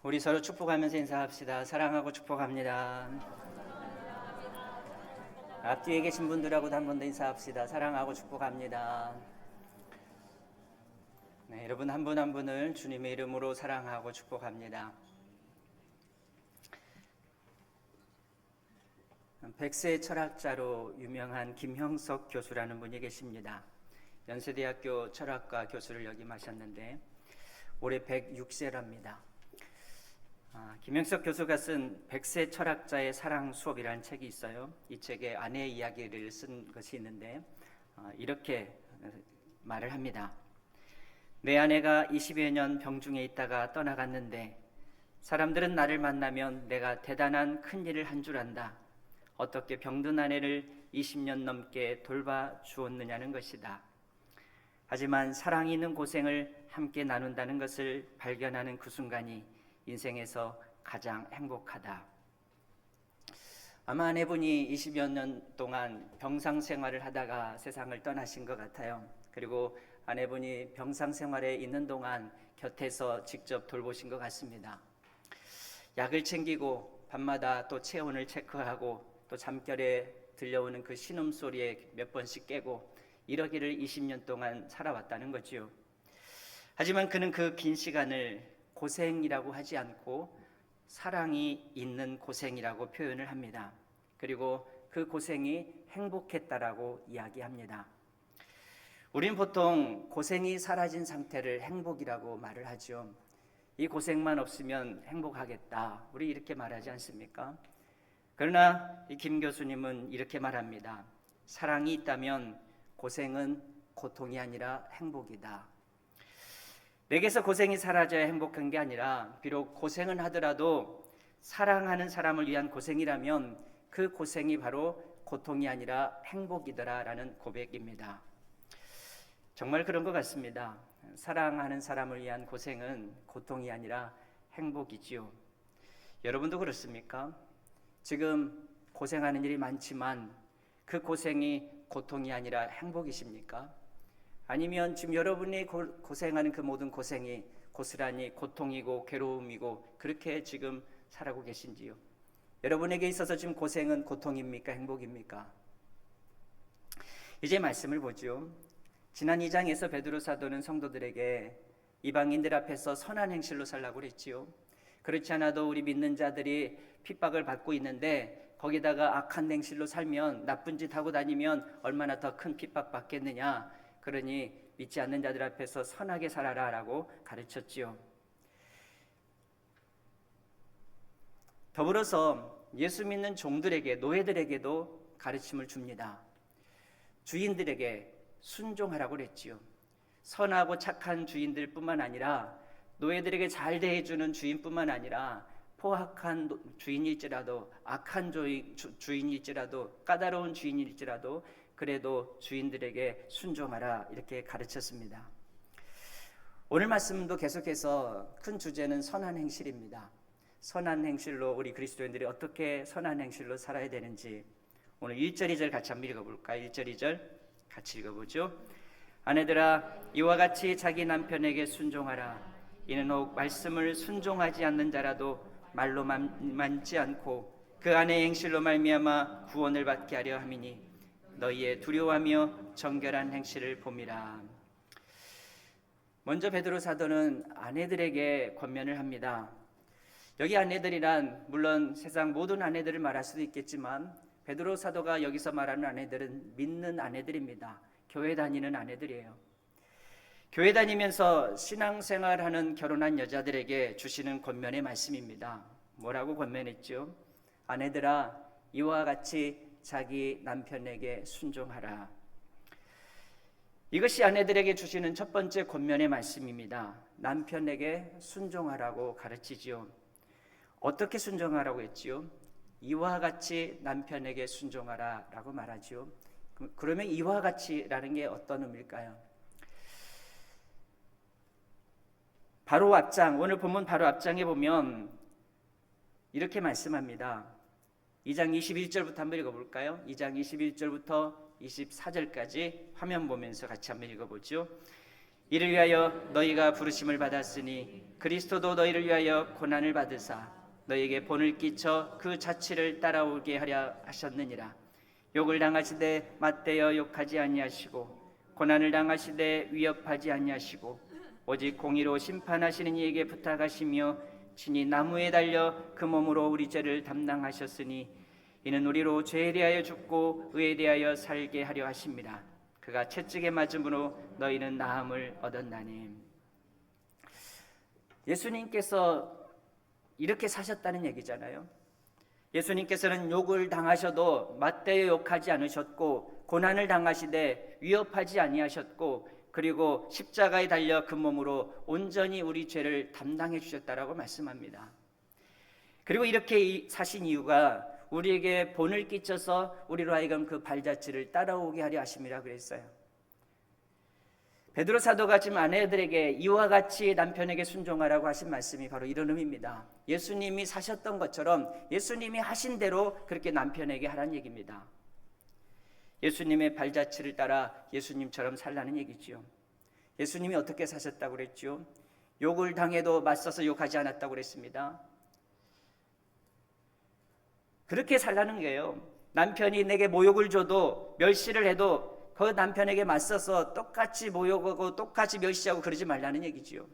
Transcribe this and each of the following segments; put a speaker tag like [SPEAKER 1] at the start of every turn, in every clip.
[SPEAKER 1] 우리 서로 축복하면서 인사합시다. 사랑하고 축복합니다. 앞뒤에 계신 분들하고도 한 번 더 인사합시다. 사랑하고 축복합니다. 네, 여러분 한 분 한 분을 주님의 이름으로 사랑하고 축복합니다. 백세 철학자로 유명한 김형석 교수라는 분이 계십니다. 연세대학교 철학과 교수를 역임하셨는데 올해 106세랍니다. 김형석 교수가 쓴 백세 철학자의 사랑 수업이라는 책이 있어요. 이 책에 아내의 이야기를 쓴 것이 있는데 이렇게 말을 합니다. 내 아내가 20여 년 병중에 있다가 떠나갔는데 사람들은 나를 만나면 내가 대단한 큰일을 한 줄 안다. 어떻게 병든 아내를 20년 넘게 돌봐 주었느냐는 것이다. 하지만 사랑이 있는 고생을 함께 나눈다는 것을 발견하는 그 순간이 인생에서 가장 행복하다. 아마 아내분이 20여 년 동안 병상 생활을 하다가 세상을 떠나신 것 같아요. 그리고 아내분이 병상 생활에 있는 동안 곁에서 직접 돌보신 것 같습니다. 약을 챙기고 밤마다 또 체온을 체크하고 또 잠결에 들려오는 그 신음소리에 몇 번씩 깨고 이러기를 20년 동안 살아왔다는 거죠. 하지만 그는 그 긴 시간을 고생이라고 하지 않고 사랑이 있는 고생이라고 표현을 합니다. 그리고 그 고생이 행복했다라고 이야기합니다. 우리는 보통 고생이 사라진 상태를 행복이라고 말을 하죠. 이 고생만 없으면 행복하겠다. 우리 이렇게 말하지 않습니까? 그러나 이 김 교수님은 이렇게 말합니다. 사랑이 있다면 고생은 고통이 아니라 행복이다. 내게서 고생이 사라져야 행복한 게 아니라 비록 고생은 하더라도 사랑하는 사람을 위한 고생이라면 그 고생이 바로 고통이 아니라 행복이더라라는 고백입니다. 정말 그런 것 같습니다. 사랑하는 사람을 위한 고생은 고통이 아니라 행복이지요. 여러분도 그렇습니까? 지금 고생하는 일이 많지만 그 고생이 고통이 아니라 행복이십니까? 아니면 지금 여러분이 고생하는 그 모든 고생이 고스란히 고통이고 괴로움이고 그렇게 지금 살아가고 계신지요? 여러분에게 있어서 지금 고생은 고통입니까? 행복입니까? 이제 말씀을 보죠. 지난 2장에서 베드로 사도는 성도들에게 이방인들 앞에서 선한 행실로 살라고 그랬지요. 그렇지 않아도 우리 믿는 자들이 핍박을 받고 있는데 거기다가 악한 행실로 살면 나쁜 짓 하고 다니면 얼마나 더 큰 핍박 받겠느냐. 그러니 믿지 않는 자들 앞에서 선하게 살아라 라고 가르쳤지요. 더불어서 예수 믿는 종들에게 노예들에게도 가르침을 줍니다. 주인들에게 순종하라고 그랬지요. 선하고 착한 주인들 뿐만 아니라 노예들에게 잘 대해주는 주인뿐만 아니라 포악한 주인일지라도 악한 주인일지라도 까다로운 주인일지라도 그래도 주인들에게 순종하라 이렇게 가르쳤습니다. 오늘 말씀도 계속해서 큰 주제는 선한 행실입니다. 선한 행실로 우리 그리스도인들이 어떻게 선한 행실로 살아야 되는지 오늘 1절 2절 같이 한번 읽어볼까요? 1절 2절 같이 읽어보죠. 아내들아 이와 같이 자기 남편에게 순종하라. 이는 혹 말씀을 순종하지 않는 자라도 말로 만지 않고 그 아내의 행실로 말미암아 구원을 받게 하려 함이니 너희의 두려워하며 정결한 행실을 봄이라. 먼저 베드로 사도는 아내들에게 권면을 합니다. 여기 아내들이란 물론 세상 모든 아내들을 말할 수도 있겠지만 베드로 사도가 여기서 말하는 아내들은 믿는 아내들입니다. 교회 다니는 아내들이에요. 교회 다니면서 신앙생활하는 결혼한 여자들에게 주시는 권면의 말씀입니다. 뭐라고 권면했죠? 아내들아 이와 같이 자기 남편에게 순종하라. 이것이 아내들에게 주시는 첫 번째 권면의 말씀입니다. 남편에게 순종하라고 가르치지요. 어떻게 순종하라고 했지요? 이와 같이 남편에게 순종하라 라고 말하지요. 그러면 이와 같이라는 게 어떤 의미일까요? 바로 앞장, 오늘 본문 바로 앞장에 보면 이렇게 말씀합니다. 2장 21절부터 한번 읽어볼까요? 2장 21절부터 24절까지 화면 보면서 같이 한번 읽어보죠. 이를 위하여 너희가 부르심을 받았으니 그리스도도 너희를 위하여 고난을 받으사 너희에게 본을 끼쳐 그 자취를 따라오게 하려 하셨느니라. 욕을 당하시되 맞대어 욕하지 아니하시고 고난을 당하시되 위협하지 아니하시고 오직 공의로 심판하시는 이에게 부탁하시며 친히 나무에 달려 그 몸으로 우리 죄를 담당하셨으니 이는 우리로 죄에 대하여 죽고 의에 대하여 살게 하려 하심이라. 그가 채찍에 맞음으로 너희는 나음을 얻었나니. 예수님께서 이렇게 사셨다는 얘기잖아요. 예수님께서는 욕을 당하셔도 맞대어 욕하지 않으셨고 고난을 당하시되 위협하지 아니하셨고 그리고 십자가에 달려 그 몸으로 온전히 우리 죄를 담당해 주셨다라고 말씀합니다. 그리고 이렇게 사신 이유가 우리에게 본을 끼쳐서 우리로 하여금 그 발자취를 따라오게 하려 하심이라 그랬어요. 베드로 사도가 지금 아내들에게 이와 같이 남편에게 순종하라고 하신 말씀이 바로 이런 의미입니다. 예수님이 사셨던 것처럼 예수님이 하신 대로 그렇게 남편에게 하라는 얘기입니다. 예수님의 발자취를 따라 예수님처럼 살라는 얘기지요. 예수님이 어떻게 사셨다고 그랬죠? 욕을 당해도 맞서서 욕하지 않았다고 그랬습니다. 그렇게 살라는 거예요. 남편이 내게 모욕을 줘도 멸시를 해도 그 남편에게 맞서서 똑같이 모욕하고 똑같이 멸시하고 그러지 말라는 얘기지요.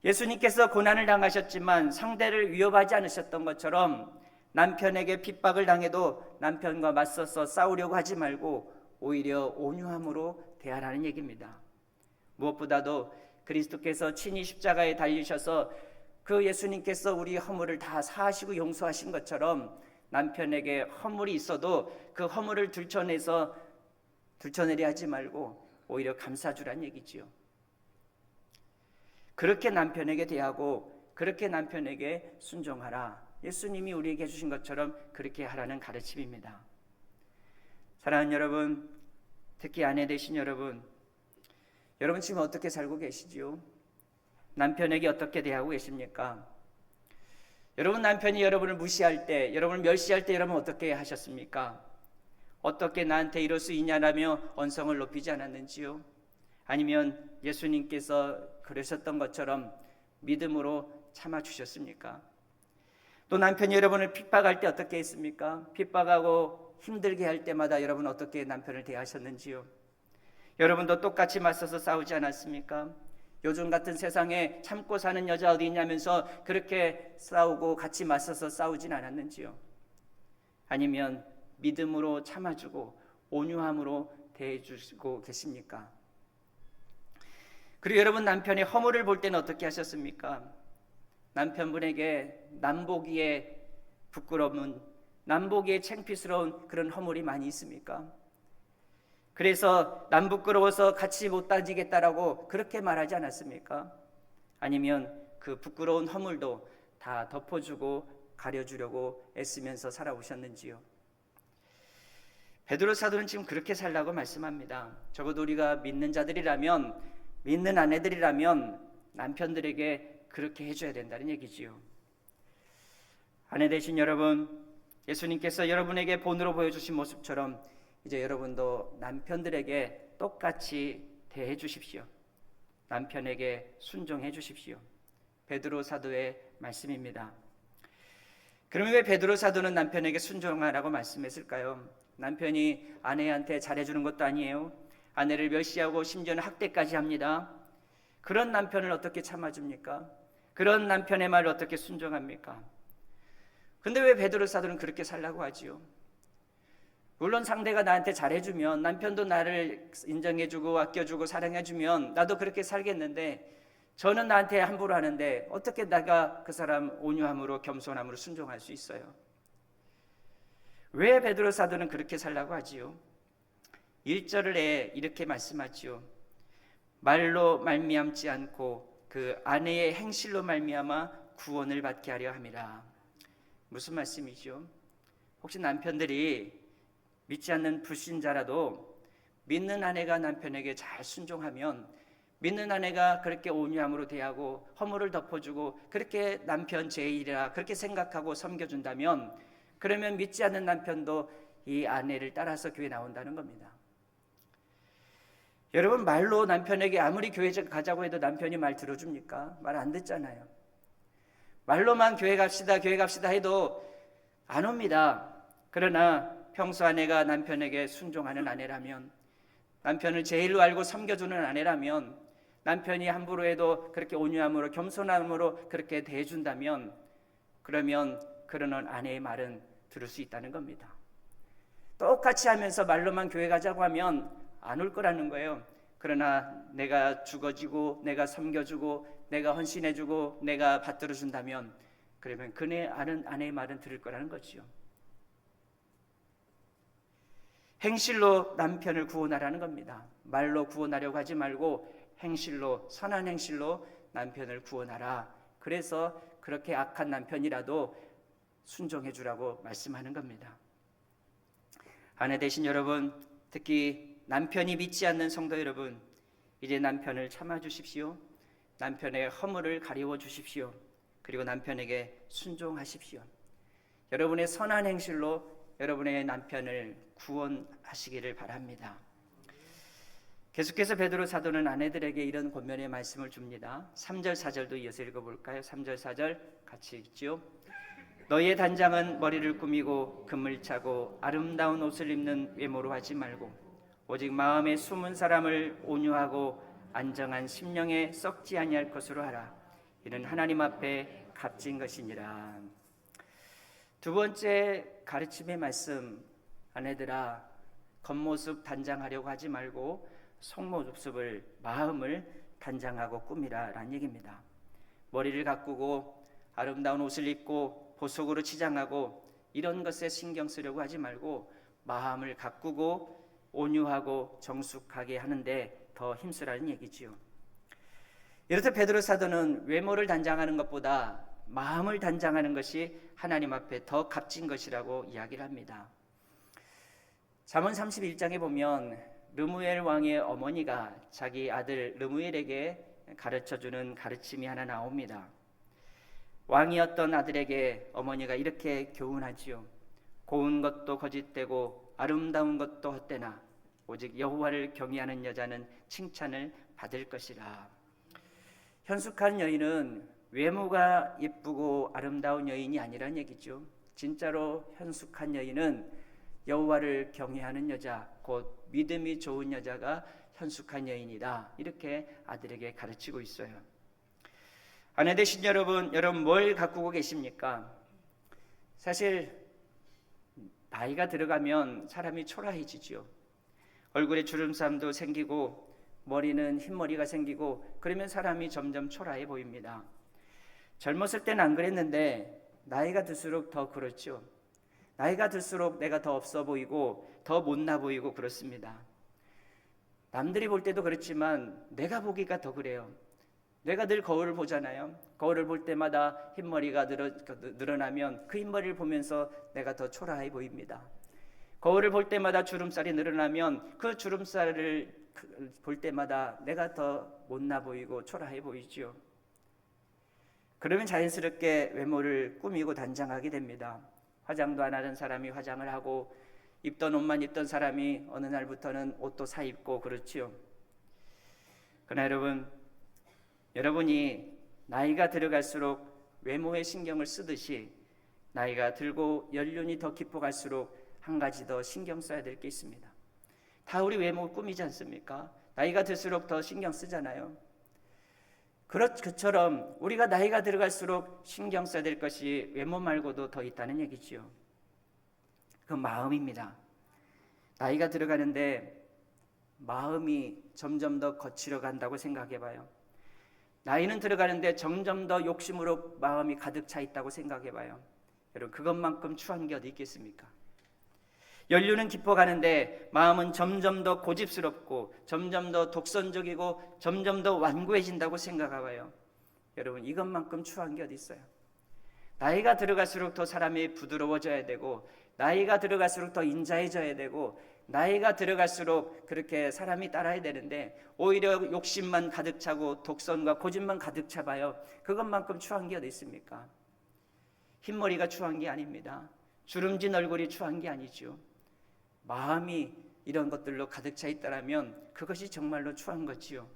[SPEAKER 1] 예수님께서 고난을 당하셨지만 상대를 위협하지 않으셨던 것처럼 남편에게 핍박을 당해도 남편과 맞서서 싸우려고 하지 말고 오히려 온유함으로 대하라는 얘기입니다. 무엇보다도 그리스도께서 친히 십자가에 달리셔서 그 예수님께서 우리 허물을 다 사하시고 용서하신 것처럼 남편에게 허물이 있어도 그 허물을 들춰내려 하지 말고 오히려 감싸주란 얘기지요. 그렇게 남편에게 대하고 그렇게 남편에게 순종하라. 예수님이 우리에게 해주신 것처럼 그렇게 하라는 가르침입니다. 사랑하는 여러분, 특히 아내 되신 여러분 지금 어떻게 살고 계시지요? 남편에게 어떻게 대하고 계십니까? 여러분 남편이 여러분을 무시할 때, 여러분을 멸시할 때 여러분 어떻게 하셨습니까? 어떻게 나한테 이럴 수 있냐라며 언성을 높이지 않았는지요? 아니면 예수님께서 그러셨던 것처럼 믿음으로 참아주셨습니까? 또 남편이 여러분을 핍박할 때 어떻게 했습니까? 핍박하고 힘들게 할 때마다 여러분 어떻게 남편을 대하셨는지요? 여러분도 똑같이 맞서서 싸우지 않았습니까? 요즘 같은 세상에 참고 사는 여자 어디 있냐면서 그렇게 싸우고 같이 맞서서 싸우진 않았는지요? 아니면 믿음으로 참아주고 온유함으로 대해주시고 계십니까? 그리고 여러분 남편이 허물을 볼 때는 어떻게 하셨습니까? 남편분에게 남보기에 부끄러운, 남보기에 창피스러운 그런 허물이 많이 있습니까? 그래서 남 부끄러워서 같이 못 다니겠다라고 그렇게 말하지 않았습니까? 아니면 그 부끄러운 허물도 다 덮어주고 가려주려고 애쓰면서 살아오셨는지요? 베드로 사도는 지금 그렇게 살라고 말씀합니다. 적어도 우리가 믿는 자들이라면, 믿는 아내들이라면 남편들에게 그렇게 해줘야 된다는 얘기지요. 아내 되신 여러분, 예수님께서 여러분에게 본으로 보여주신 모습처럼 이제 여러분도 남편들에게 똑같이 대해 주십시오. 남편에게 순종해 주십시오. 베드로 사도의 말씀입니다. 그러면 왜 베드로 사도는 남편에게 순종하라고 말씀했을까요? 남편이 아내한테 잘해주는 것도 아니에요. 아내를 멸시하고 심지어는 학대까지 합니다. 그런 남편을 어떻게 참아줍니까? 그런 남편의 말을 어떻게 순종합니까? 근데 왜 베드로 사도는 그렇게 살라고 하지요? 물론 상대가 나한테 잘해주면, 남편도 나를 인정해주고 아껴주고 사랑해주면 나도 그렇게 살겠는데, 저는 나한테 함부로 하는데 어떻게 내가 그 사람 온유함으로 겸손함으로 순종할 수 있어요? 왜 베드로 사도는 그렇게 살라고 하지요? 1절에 이렇게 말씀하지요. 말로 말미암지 않고 그 아내의 행실로 말미암아 구원을 받게 하려 함이라. 무슨 말씀이죠? 혹시 남편들이 믿지 않는 불신자라도 믿는 아내가 남편에게 잘 순종하면, 믿는 아내가 그렇게 온유함으로 대하고 허물을 덮어주고 그렇게 남편 제1이라 그렇게 생각하고 섬겨준다면, 그러면 믿지 않는 남편도 이 아내를 따라서 교회 나온다는 겁니다. 여러분, 말로 남편에게 아무리 교회 가자고 해도 남편이 말 들어줍니까? 말 안 듣잖아요. 말로만 교회 갑시다 해도 안 옵니다. 그러나 평소 아내가 남편에게 순종하는 아내라면, 남편을 제일로 알고 섬겨주는 아내라면, 남편이 함부로 해도 그렇게 온유함으로 겸손함으로 그렇게 대해준다면, 그러면 그러는 아내의 말은 들을 수 있다는 겁니다. 똑같이 하면서 말로만 교회 가자고 하면 안 올 거라는 거예요. 그러나 내가 죽어지고 내가 섬겨주고 내가 헌신해주고 내가 받들어준다면, 그러면 그네 아내의 말은 들을 거라는 거지요. 행실로 남편을 구원하라는 겁니다. 말로 구원하려고 하지 말고 행실로, 선한 행실로 남편을 구원하라. 그래서 그렇게 악한 남편이라도 순종해 주라고 말씀하는 겁니다. 아내 되신 여러분, 특히 남편이 믿지 않는 성도 여러분, 이제 남편을 참아 주십시오. 남편의 허물을 가리워 주십시오. 그리고 남편에게 순종하십시오. 여러분의 선한 행실로 여러분의 남편을 구원하시기를 바랍니다. 계속해서 베드로 사도는 아내들에게 이런 권면의 말씀을 줍니다. 3절 4절도 이어서 읽어볼까요? 3절 4절 같이 읽지요. 너희의 단장은 머리를 꾸미고 금을 차고 아름다운 옷을 입는 외모로 하지 말고 오직 마음에 숨은 사람을 온유하고 안정한 심령에 썩지 아니할 것으로 하라. 이는 하나님 앞에 값진 것이니라. 두 번째 가르침의 말씀, 아내들아 겉모습 단장하려고 하지 말고 속모습을, 마음을 단장하고 꾸미라 라는 얘기입니다. 머리를 가꾸고 아름다운 옷을 입고 보석으로 치장하고 이런 것에 신경 쓰려고 하지 말고 마음을 가꾸고 온유하고 정숙하게 하는데 더 힘쓰라는 얘기지요. 이렇듯 베드로 사도는 외모를 단장하는 것보다 마음을 단장하는 것이 하나님 앞에 더 값진 것이라고 이야기를 합니다. 잠언 31장에 보면 르무엘 왕의 어머니가 자기 아들 르무엘에게 가르쳐주는 가르침이 하나 나옵니다. 왕이었던 아들에게 어머니가 이렇게 교훈하지요. 고운 것도 거짓되고 아름다운 것도 헛되나 오직 여호와를 경외하는 여자는 칭찬을 받을 것이라. 현숙한 여인은 외모가 예쁘고 아름다운 여인이 아니란 얘기죠. 진짜로 현숙한 여인은 여호와를 경외하는 여자, 곧 믿음이 좋은 여자가 현숙한 여인이다. 이렇게 아들에게 가르치고 있어요. 아내 되신 여러분 뭘 가꾸고 계십니까? 사실 나이가 들어가면 사람이 초라해지죠. 얼굴에 주름살도 생기고 머리는 흰머리가 생기고 그러면 사람이 점점 초라해 보입니다. 젊었을 때는 안 그랬는데 나이가 들수록 더 그렇죠. 나이가 들수록 내가 더 없어 보이고 더 못나 보이고 그렇습니다. 남들이 볼 때도 그렇지만 내가 보기가 더 그래요. 내가 늘 거울을 보잖아요. 거울을 볼 때마다 흰머리가 늘어나면 그 흰머리를 보면서 내가 더 초라해 보입니다. 거울을 볼 때마다 주름살이 늘어나면 그 주름살을 볼 때마다 내가 더 못나 보이고 초라해 보이죠. 그러면 자연스럽게 외모를 꾸미고 단장하게 됩니다. 화장도 안 하는 사람이 화장을 하고 입던 옷만 입던 사람이 어느 날부터는 옷도 사 입고 그렇지요. 그러나 여러분이 나이가 들어갈수록 외모에 신경을 쓰듯이 나이가 들고 연륜이 더 깊어갈수록 한 가지 더 신경 써야 될 게 있습니다. 다 우리 외모 꾸미지 않습니까? 나이가 들수록 더 신경 쓰잖아요. 그처럼 우리가 나이가 들어갈수록 신경 써야 될 것이 외모 말고도 더 있다는 얘기지요. 그 마음입니다. 나이가 들어가는데 마음이 점점 더 거칠어 간다고 생각해 봐요. 나이는 들어가는데 점점 더 욕심으로 마음이 가득 차 있다고 생각해 봐요. 여러분 그것만큼 추한 게 어디 있겠습니까? 연륜은 깊어가는데 마음은 점점 더 고집스럽고 점점 더 독선적이고 점점 더 완고해진다고 생각해봐요. 여러분 이것만큼 추한 게 어디 있어요? 나이가 들어갈수록 더 사람이 부드러워져야 되고 나이가 들어갈수록 더 인자해져야 되고 나이가 들어갈수록 그렇게 사람이 따라야 되는데 오히려 욕심만 가득 차고 독선과 고집만 가득 차봐요. 그것만큼 추한 게 어디 있습니까? 흰머리가 추한 게 아닙니다. 주름진 얼굴이 추한 게 아니죠. 마음이 이런 것들로 가득 차 있다라면 그것이 정말로 추한 거지요.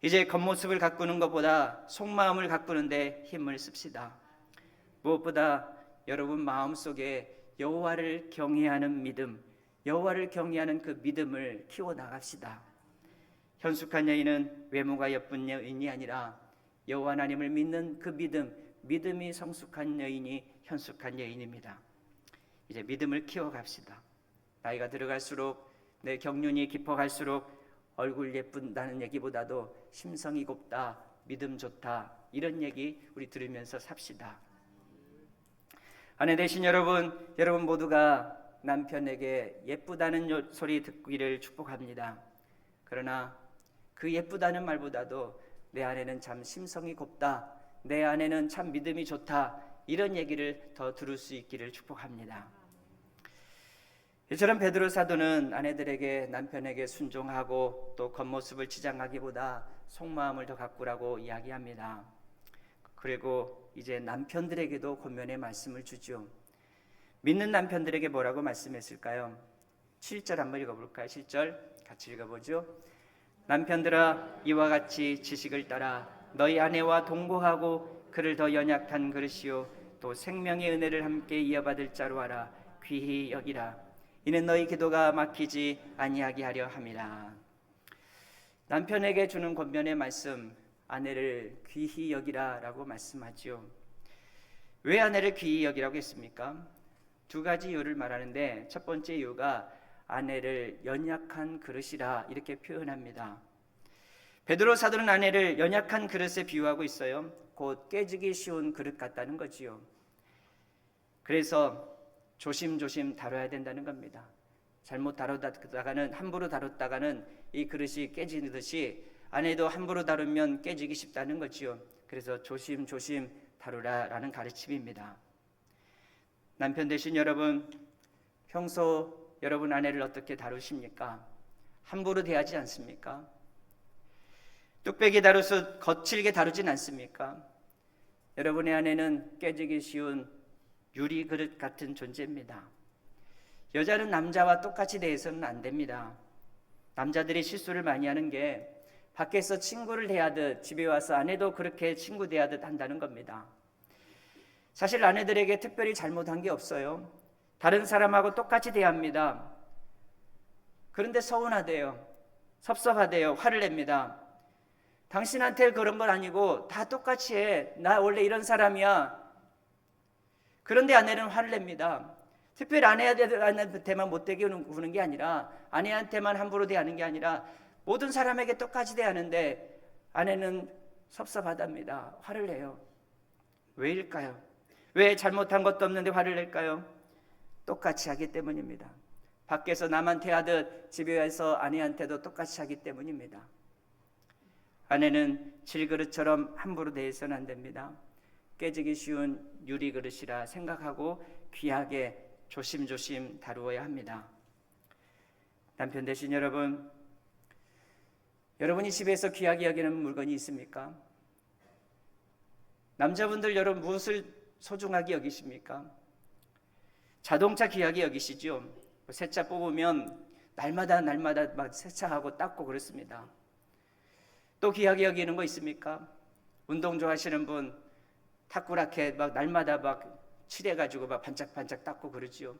[SPEAKER 1] 이제 겉모습을 가꾸는 것보다 속마음을 가꾸는데 힘을 씁시다. 무엇보다 여러분 마음속에 여호와를 경외하는 믿음, 여호와를 경외하는 그 믿음을 키워나갑시다. 현숙한 여인은 외모가 예쁜 여인이 아니라 여호와 하나님을 믿는 그 믿음이 성숙한 여인이 현숙한 여인입니다. 이제 믿음을 키워갑시다. 나이가 들어갈수록 내 경륜이 깊어갈수록 얼굴 예쁜다는 얘기보다도 심성이 곱다, 믿음 좋다, 이런 얘기 우리 들으면서 삽시다. 아내 되신 여러분 모두가 남편에게 예쁘다는 소리 듣기를 축복합니다. 그러나 그 예쁘다는 말보다도 내 아내는 참 심성이 곱다, 내 아내는 참 믿음이 좋다, 이런 얘기를 더 들을 수 있기를 축복합니다. 이처럼 베드로 사도는 아내들에게 남편에게 순종하고 또 겉모습을 치장하기보다 속마음을 더 가꾸라고 이야기합니다. 그리고 이제 남편들에게도 권면의 말씀을 주죠. 믿는 남편들에게 뭐라고 말씀했을까요? 7절 한번 읽어볼까요? 7절 같이 읽어보죠. 남편들아, 이와 같이 지식을 따라 너희 아내와 동거하고 그를 더 연약한 그릇이요 또 생명의 은혜를 함께 이어받을 자로 하라. 귀히 여기라. 이는 너희 기도가 막히지 아니하게 하려 함이라. 남편에게 주는 권면의 말씀, 아내를 귀히 여기라 라고 말씀하죠. 왜 아내를 귀히 여기라고 했습니까? 두 가지 이유를 말하는데, 첫 번째 이유가 아내를 연약한 그릇이라 이렇게 표현합니다. 베드로 사도는 아내를 연약한 그릇에 비유하고 있어요. 곧 깨지기 쉬운 그릇 같다는 거지요. 그래서 조심조심 다뤄야 된다는 겁니다. 잘못 다루다가는, 함부로 다뤘다가는 이 그릇이 깨지듯이 아내도 함부로 다루면 깨지기 쉽다는 거지요. 그래서 조심조심 다루라라는 가르침입니다. 남편 되신 여러분, 평소 여러분 아내를 어떻게 다루십니까? 함부로 대하지 않습니까? 뚝배기 다루듯 거칠게 다루진 않습니까? 여러분의 아내는 깨지기 쉬운 유리 그릇 같은 존재입니다. 여자는 남자와 똑같이 대해서는 안 됩니다. 남자들이 실수를 많이 하는 게 밖에서 친구를 대하듯 집에 와서 아내도 그렇게 친구 대하듯 한다는 겁니다. 사실 아내들에게 특별히 잘못한 게 없어요. 다른 사람하고 똑같이 대합니다. 그런데 서운하대요. 섭섭하대요. 화를 냅니다. 당신한테 그런 건 아니고 다 똑같이 해. 나 원래 이런 사람이야. 그런데 아내는 화를 냅니다. 특별히 아내한테만 못되게 구는 게 아니라, 아내한테만 함부로 대하는 게 아니라 모든 사람에게 똑같이 대하는데 아내는 섭섭하답니다. 화를 내요. 왜일까요? 왜 잘못한 것도 없는데 화를 낼까요? 똑같이 하기 때문입니다. 밖에서 남한테 하듯 집에 와서 아내한테도 똑같이 하기 때문입니다. 아내는 질그릇처럼 함부로 대해서는 안 됩니다. 깨지기 쉬운 유리 그릇이라 생각하고 귀하게 조심조심 다루어야 합니다. 남편 되신 여러분, 여러분이 집에서 귀하게 여기는 물건이 있습니까? 남자분들 여러분 무엇을 소중하게 여기십니까? 자동차 귀하게 여기시죠? 새 차 뽑으면 날마다 막 세차하고 닦고 그렇습니다. 또 귀하게 여기는 거 있습니까? 운동 좋아하시는 분 탁구 라켓 막 날마다 막 칠해가지고 막 반짝반짝 닦고 그러지요.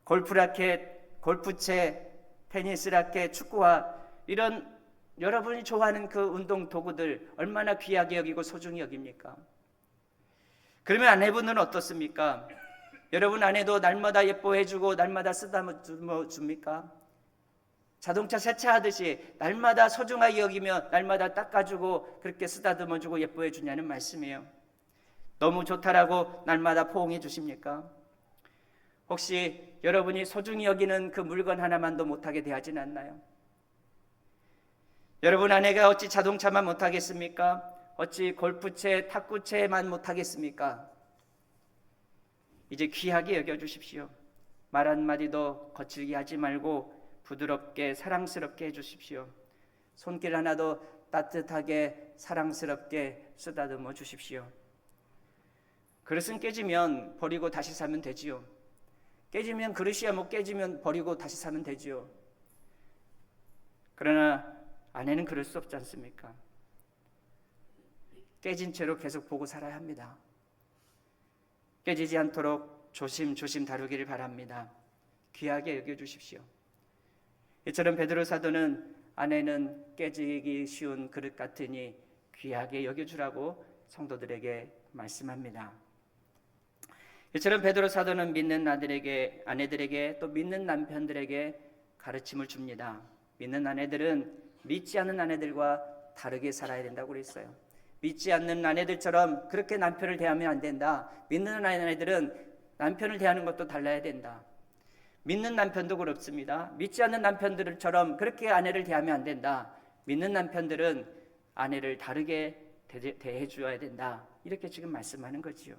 [SPEAKER 1] 골프 라켓, 골프채, 테니스 라켓, 축구화, 이런 여러분이 좋아하는 그 운동 도구들 얼마나 귀하게 여기고 소중히 여깁니까? 그러면 아내분은 어떻습니까? 여러분 아내도 날마다 예뻐해주고 날마다 쓰다듬어 줍니까? 자동차 세차하듯이 날마다 소중하게 여기며 날마다 닦아주고 그렇게 쓰다듬어주고 예뻐해 주냐는 말씀이에요. 너무 좋다라고 날마다 포옹해 주십니까? 혹시 여러분이 소중히 여기는 그 물건 하나만도 못하게 대하진 않나요? 여러분 아내가 어찌 자동차만 못하겠습니까? 어찌 골프채, 탁구채만 못하겠습니까? 이제 귀하게 여겨주십시오. 말 한마디도 거칠게 하지 말고 부드럽게 사랑스럽게 해주십시오. 손길 하나도 따뜻하게 사랑스럽게 쓰다듬어 주십시오. 그릇은 깨지면 버리고 다시 사면 되지요. 깨지면 그릇이야 뭐 깨지면 버리고 다시 사면 되지요. 그러나 아내는 그럴 수 없지 않습니까? 깨진 채로 계속 보고 살아야 합니다. 깨지지 않도록 조심조심 다루기를 바랍니다. 귀하게 여겨주십시오. 이처럼 베드로 사도는 아내는 깨지기 쉬운 그릇 같으니 귀하게 여겨주라고 성도들에게 말씀합니다. 이처럼 베드로 사도는 믿는 아내들에게 또 믿는 남편들에게 가르침을 줍니다. 믿는 아내들은 믿지 않는 아내들과 다르게 살아야 된다고 그랬어요. 믿지 않는 아내들처럼 그렇게 남편을 대하면 안 된다. 믿는 아내들은 남편을 대하는 것도 달라야 된다. 믿는 남편도 그렇습니다. 믿지 않는 남편들처럼 그렇게 아내를 대하면 안 된다. 믿는 남편들은 아내를 다르게 대해 주어야 된다. 이렇게 지금 말씀하는 거지요.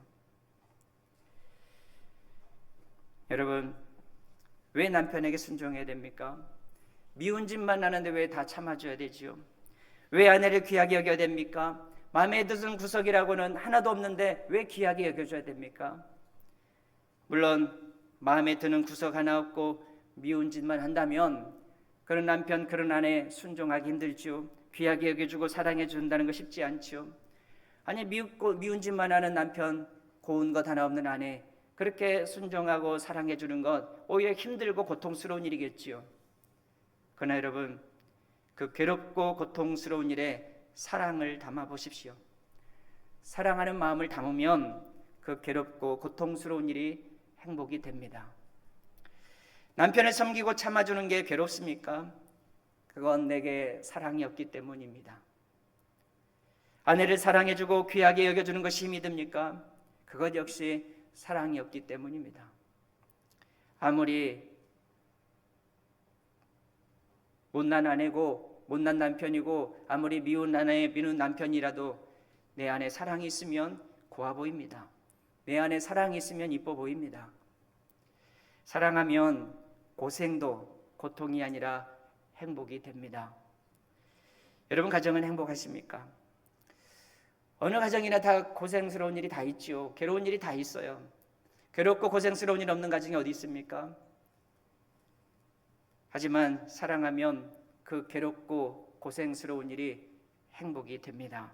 [SPEAKER 1] 여러분, 왜 남편에게 순종해야 됩니까? 미운 짓만 나는데 왜 다 참아줘야 되지요? 왜 아내를 귀하게 여겨야 됩니까? 마음에 드는 구석이라고는 하나도 없는데 왜 귀하게 여겨줘야 됩니까? 물론 마음에 드는 구석 하나 없고 미운 짓만 한다면 그런 남편, 그런 아내 순종하기 힘들지요. 귀하게 여겨주고 사랑해 준다는 거 쉽지 않지요. 아니 미운 짓만 하는 남편, 고운 것 하나 없는 아내 그렇게 순종하고 사랑해 주는 것 오히려 힘들고 고통스러운 일이겠지요. 그러나 여러분, 그 괴롭고 고통스러운 일에 사랑을 담아 보십시오. 사랑하는 마음을 담으면 그 괴롭고 고통스러운 일이 행복이 됩니다. 남편을 섬기고 참아주는 게 괴롭습니까? 그건 내게 사랑이 없기 때문입니다. 아내를 사랑해주고 귀하게 여겨주는 것이 힘이 듭니까? 그것 역시 사랑이 없기 때문입니다. 아무리 못난 아내고 못난 남편이고 아무리 미운 아내 미운 남편이라도 내 안에 사랑이 있으면 고와 보입니다. 내 안에 사랑이 있으면 이뻐 보입니다. 사랑하면 고생도 고통이 아니라 행복이 됩니다. 여러분 가정은 행복하십니까? 어느 가정이나 다 고생스러운 일이 다 있지요. 괴로운 일이 다 있어요. 괴롭고 고생스러운 일 없는 가정이 어디 있습니까? 하지만 사랑하면 그 괴롭고 고생스러운 일이 행복이 됩니다.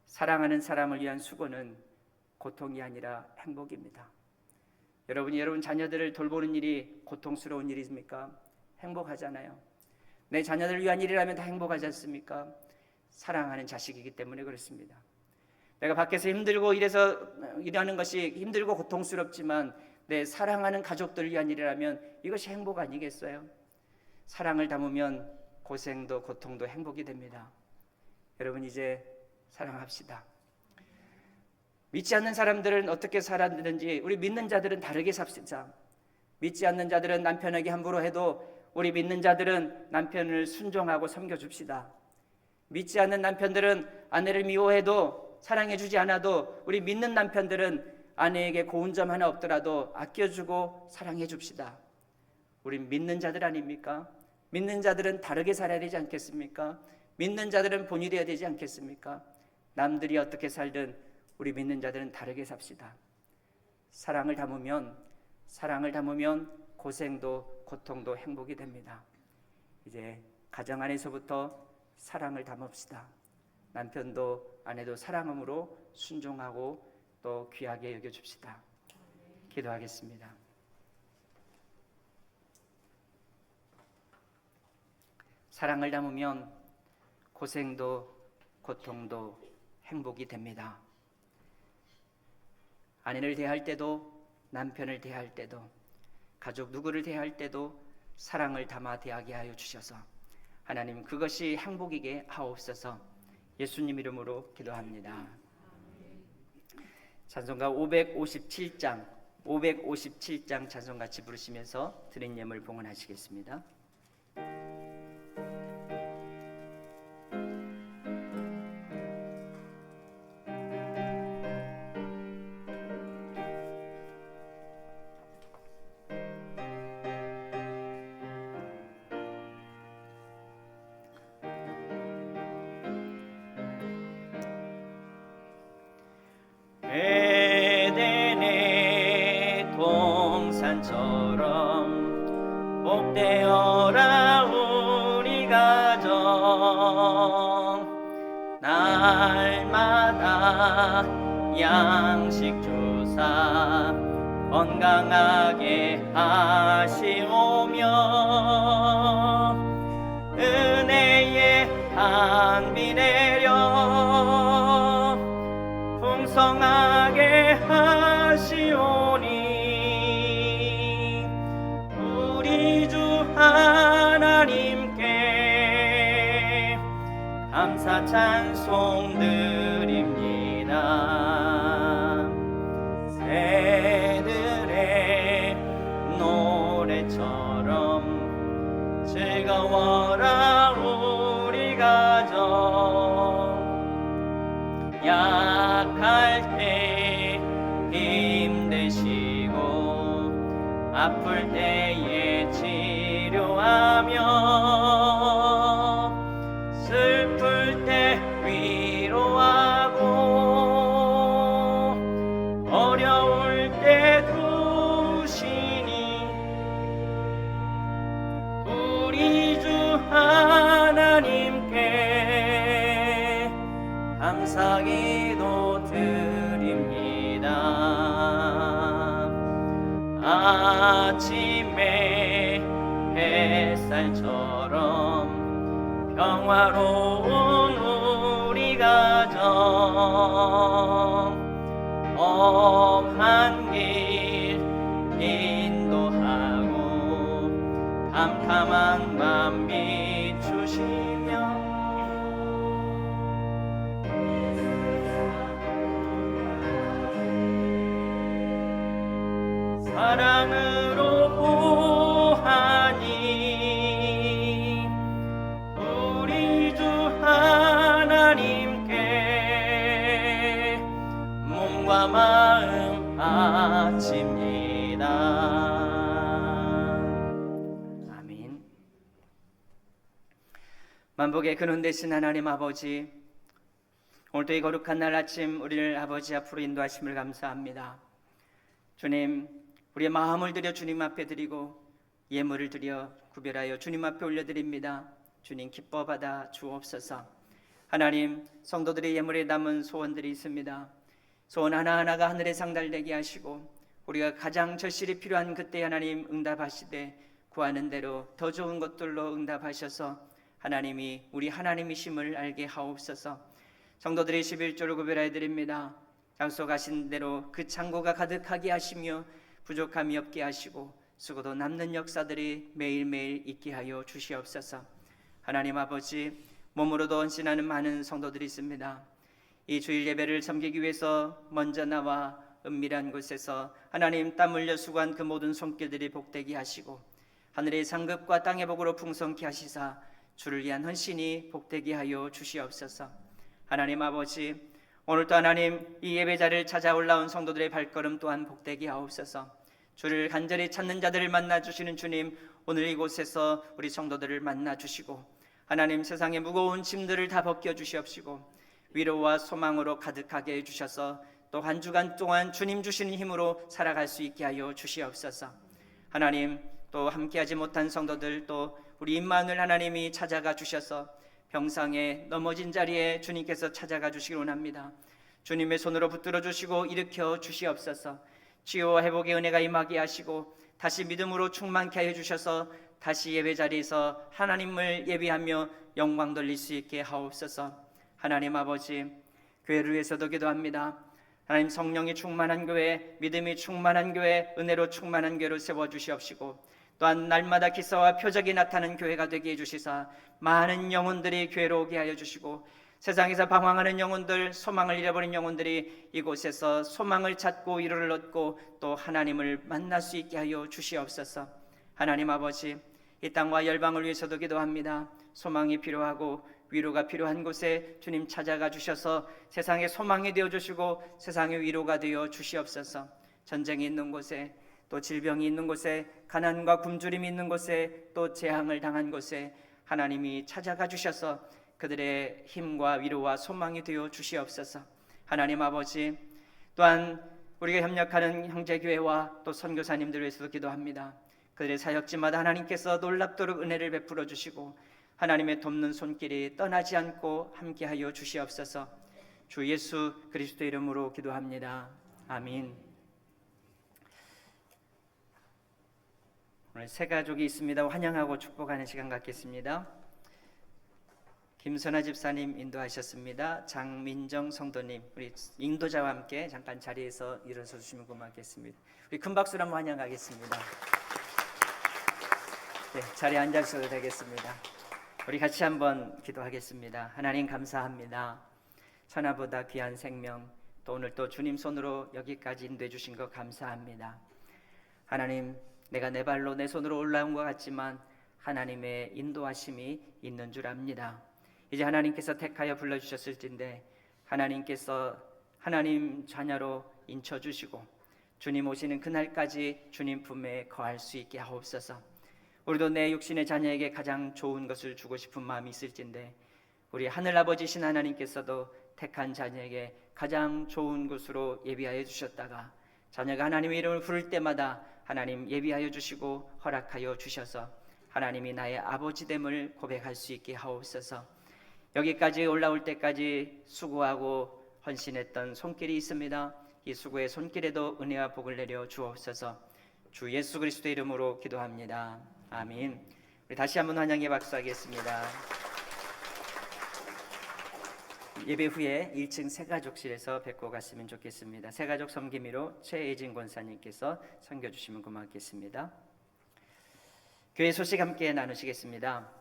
[SPEAKER 1] 사랑하는 사람을 위한 수고는 고통이 아니라 행복입니다. 여러분이 여러분 자녀들을 돌보는 일이 고통스러운 일입니까? 행복하잖아요. 내 자녀들을 위한 일이라면 다 행복하지 않습니까? 사랑하는 자식이기 때문에 그렇습니다. 내가 밖에서 힘들고 일하는 것이 힘들고 고통스럽지만 내 사랑하는 가족들을 위한 일이라면 이것이 행복 아니겠어요? 사랑을 담으면 고생도 고통도 행복이 됩니다. 여러분 이제 사랑합시다. 믿지 않는 사람들은 어떻게 살았는지 우리 믿는 자들은 다르게 삽시다. 믿지 않는 자들은 남편에게 함부로 해도 우리 믿는 자들은 남편을 순종하고 섬겨줍시다. 믿지 않는 남편들은 아내를 미워해도 사랑해주지 않아도 우리 믿는 남편들은 아내에게 고운 점 하나 없더라도 아껴주고 사랑해줍시다. 우리 믿는 자들 아닙니까? 믿는 자들은 다르게 살아야 되지 않겠습니까? 믿는 자들은 본이 되어야 되지 않겠습니까? 남들이 어떻게 살든 우리 믿는 자들은 다르게 삽시다. 사랑을 담으면 고생도 고통도 행복이 됩니다. 이제 가정 안에서부터 사랑을 담읍시다. 남편도 아내도 사랑함으로 순종하고 또 귀하게 여겨줍시다. 기도하겠습니다. 사랑을 담으면 고생도 고통도 행복이 됩니다. 아내를 대할 때도 남편을 대할 때도 가족 누구를 대할 때도 사랑을 담아 대하게 하여 주셔서 하나님 그것이 행복이게 하옵소서. 예수님 이름으로 기도합니다. 찬송가 557장 찬송 같이 부르시면서 드린 예물 봉헌하시겠습니다. 에덴의 동산 노래처럼 복되어라 우리 가정. 날마다 양식 주사 건강하게 하시오며 은혜의 강비 내려 풍성하게 하시오니 우리 주 하나님께 감사 찬송 드립니다. 새들의 노래처럼 즐거워라 우리 가정. 약할 때 힘내시고 아플 때에 치료하며 슬플 때 위로하고 어려울 때 도우시니 우리 주 하나님께 감사기도 드립니다. 아침에 햇살처럼 평화로운 우리 가정. 험한 길 인도하고 캄캄한 밤 비추시며 사랑으로 보하니 우리 주 하나님께 몸과 마음 바칩니다. 아멘. 만복의 근원 되신 하나님 아버지, 오늘도 이 거룩한 날 아침 우리를 아버지 앞으로 인도하심을 감사합니다. 주님, 우리의 마음을 드려 주님 앞에 드리고 예물을 드려 구별하여 주님 앞에 올려드립니다. 주님 기뻐 받아 주옵소서. 하나님, 성도들의 예물에 담은 소원들이 있습니다. 소원 하나하나가 하늘에 상달되게 하시고 우리가 가장 절실히 필요한 그때 하나님 응답하시되 구하는 대로 더 좋은 것들로 응답하셔서 하나님이 우리 하나님이심을 알게 하옵소서. 성도들의 11조를 구별하여 드립니다. 약속하신 대로 그 창고가 가득하게 하시며 부족함이 없게 하시고 수고도 남는 역사들이 매일매일 있게 하여 주시옵소서. 하나님 아버지, 몸으로도 헌신하는 많은 성도들이 있습니다. 이 주일 예배를 섬기기 위해서 먼저 나와 은밀한 곳에서 하나님 땀 흘려 수고한 그 모든 손길들이 복되게 하시고 하늘의 상급과 땅의 복으로 풍성케 하시사 주를 위한 헌신이 복되게 하여 주시옵소서. 하나님 아버지, 오늘도 하나님 이 예배 자리를 찾아 올라온 성도들의 발걸음 또한 복되게 하옵소서. 주를 간절히 찾는 자들을 만나 주시는 주님, 오늘 이곳에서 우리 성도들을 만나 주시고 하나님 세상의 무거운 짐들을 다 벗겨 주시옵시고 위로와 소망으로 가득하게 해주셔서 또 한 주간 동안 주님 주시는 힘으로 살아갈 수 있게 하여 주시옵소서. 하나님, 또 함께하지 못한 성도들, 또 우리 임마누엘 하나님이 찾아가 주셔서 병상에 넘어진 자리에 주님께서 찾아가 주시길 원합니다. 주님의 손으로 붙들어 주시고 일으켜 주시옵소서. 치유와 회복의 은혜가 임하게 하시고 다시 믿음으로 충만케 하여 주셔서 다시 예배 자리에서 하나님을 예배하며 영광 돌릴 수 있게 하옵소서. 하나님 아버지, 교회를 위해서도 기도합니다. 하나님, 성령이 충만한 교회, 믿음이 충만한 교회, 은혜로 충만한 교회로 세워주시옵시고 또한 날마다 기사와 표적이 나타나는 교회가 되게 해주시사 많은 영혼들이 교회로 오게 하여 주시고 세상에서 방황하는 영혼들, 소망을 잃어버린 영혼들이 이곳에서 소망을 찾고 위로를 얻고 또 하나님을 만날 수 있게 하여 주시옵소서. 하나님 아버지, 이 땅과 열방을 위해서도 기도합니다. 소망이 필요하고 위로가 필요한 곳에 주님 찾아가 주셔서 세상의 소망이 되어 주시고 세상의 위로가 되어 주시옵소서. 전쟁이 있는 곳에, 또 질병이 있는 곳에, 가난과 굶주림이 있는 곳에, 또 재앙을 당한 곳에 하나님이 찾아가 주셔서 그들의 힘과 위로와 소망이 되어 주시옵소서. 하나님 아버지, 또한 우리가 협력하는 형제교회와 또 선교사님들을 위해서도 기도합니다. 그들의 사역지마다 하나님께서 놀랍도록 은혜를 베풀어 주시고 하나님의 돕는 손길이 떠나지 않고 함께하여 주시옵소서. 주 예수 그리스도 이름으로 기도합니다. 아멘. 오늘 새 가족이 있습니다. 환영하고 축복하는 시간 갖겠습니다. 김선아 집사님 인도하셨습니다. 장민정 성도님, 우리 인도자와 함께 잠깐 자리에서 일어서 주시면 고맙겠습니다. 우리 큰 박수로 한번 환영하겠습니다. 네, 자리에 앉아주셔도 되겠습니다. 우리 같이 한번 기도하겠습니다. 하나님 감사합니다. 천하보다 귀한 생명, 또 오늘 또 주님 손으로 여기까지 인도해 주신 것 감사합니다. 하나님, 내가 내 발로 내 손으로 올라온 것 같지만 하나님의 인도하심이 있는 줄 압니다. 이제 하나님께서 택하여 불러주셨을진데 하나님께서 하나님 자녀로 인쳐주시고 주님 오시는 그날까지 주님 품에 거할 수 있게 하옵소서. 우리도 내 육신의 자녀에게 가장 좋은 것을 주고 싶은 마음이 있을진데 우리 하늘아버지신 하나님께서도 택한 자녀에게 가장 좋은 곳으로 예비하여 주셨다가 자녀가 하나님의 이름을 부를 때마다 하나님 예비하여 주시고 허락하여 주셔서 하나님이 나의 아버지됨을 고백할 수 있게 하옵소서. 여기까지 올라올 때까지 수고하고 헌신했던 손길이 있습니다. 이 수고의 손길에도 은혜와 복을 내려 주옵소서. 주 예수 그리스도의 이름으로 기도합니다. 아멘. 우리 다시 한번 환영의 박수하겠습니다. 예배 후에 1층 새가족실에서 뵙고 갔으면 좋겠습니다. 새가족 섬김이로 최혜진 권사님께서 섬겨주시면 고맙겠습니다. 교회 소식 함께 나누시겠습니다.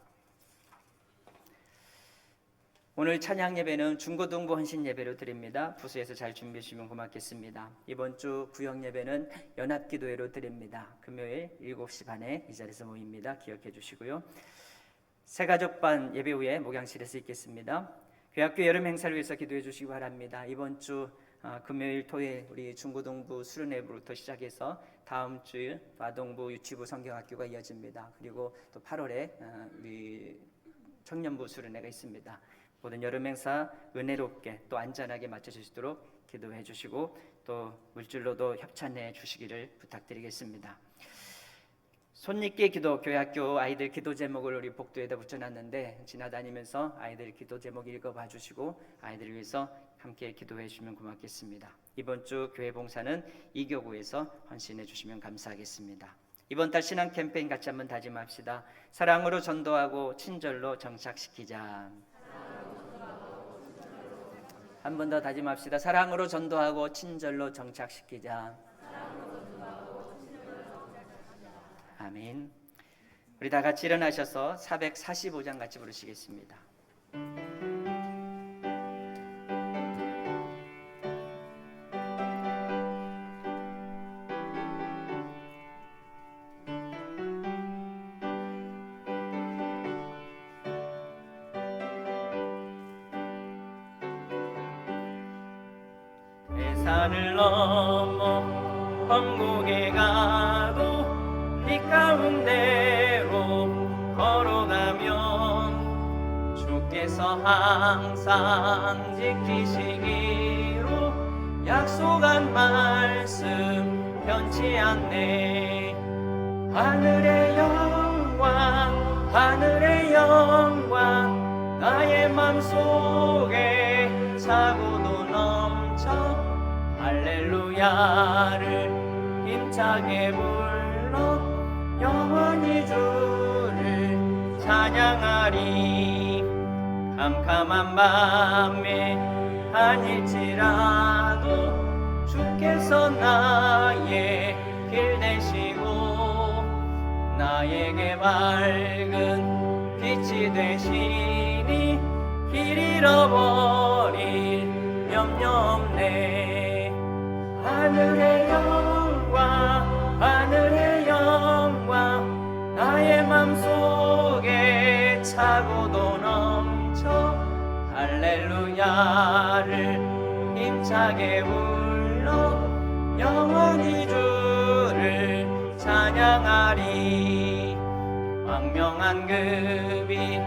[SPEAKER 1] 오늘 찬양 예배는 중고등부 헌신 예배로 드립니다. 부서에서 잘 준비해 주시면 고맙겠습니다. 이번 주 구역 예배는 연합기도회로 드립니다. 금요일 7시 반에 이 자리에서 모입니다. 기억해 주시고요. 새가족반 예배 후에 목양실에서 있겠습니다. 교회학교 여름 행사를 위해서 기도해 주시기 바랍니다. 이번 주 금요일 토요일 우리 중고등부 수련회부터 시작해서 다음 주 아동부 유치부 성경학교가 이어집니다. 그리고 또 8월에 우리 청년부 수련회가 있습니다. 모든 여름 행사 은혜롭게 또 안전하게 마쳐주시도록 기도해 주시고 또 물질로도 협찬해 주시기를 부탁드리겠습니다. 손익계 기도 교회학교 아이들 기도 제목을 우리 복도에다 붙여놨는데 지나다니면서 아이들 기도 제목 읽어봐 주시고 아이들을 위해서 함께 기도해 주시면 고맙겠습니다. 이번 주 교회 봉사는 이교구에서 헌신해 주시면 감사하겠습니다. 이번 달 신앙 캠페인 같이 한번 다짐합시다. 사랑으로 전도하고 친절로 정착시키자. 한 번 더 다짐합시다. 사랑으로 전도하고 친절로 정착시키자. 아멘. 우리 다 같이 일어나셔서 445장 같이 부르시겠습니다.
[SPEAKER 2] 산을 넘어 천국에 가도 빛 가운데로 걸어가면 주께서 항상 지키시기로 약속한 말씀 변치 않네. 하늘의 영광 하늘의 영광 나의 맘속에 차고도 넘쳐 할렐루야를 힘차게 불러 영원히 주를 찬양하리. 캄캄한 밤에 다닐지라도 주께서 나의 길 되시고 나에게 밝은 빛이 되시니 길 잃어버릴 염려 없네. 하늘의 영광 하늘의 영광 나의 맘속에 차고도 넘쳐 할렐루야를 힘차게 불러 영원히 주를 찬양하리. 광명한 그 빛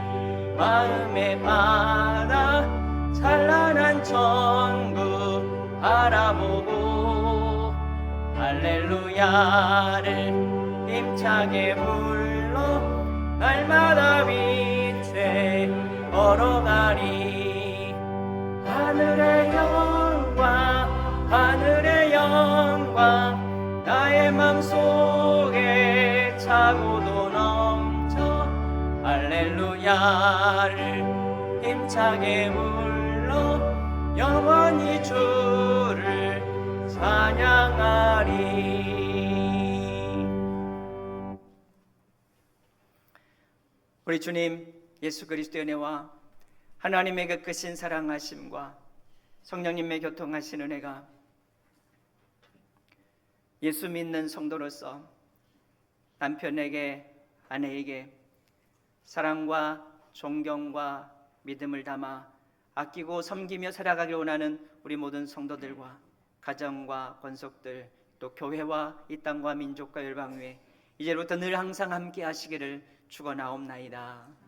[SPEAKER 2] 마음에 받아 찬란한 천국 바라보고 할렐루야를 힘차게 불러 날마다 빛에 걸어가리. 하늘의 영광 하늘의 영광 나의 맘속에 차고도 넘쳐. 할렐루야를 힘차게 불러 영원히 주를 찬양하리.
[SPEAKER 1] 우리 주님 예수 그리스도의 은혜와 하나님의 그 크신 사랑하심과 성령님의 교통하신 은혜가 예수 믿는 성도로서 남편에게, 아내에게 사랑과 존경과 믿음을 담아 아끼고 섬기며 살아가길 원하는 우리 모든 성도들과 가정과 권속들, 또 교회와 이 땅과 민족과 열방 위에 이제부터 늘 항상 함께 하시기를 축원하옵나이다.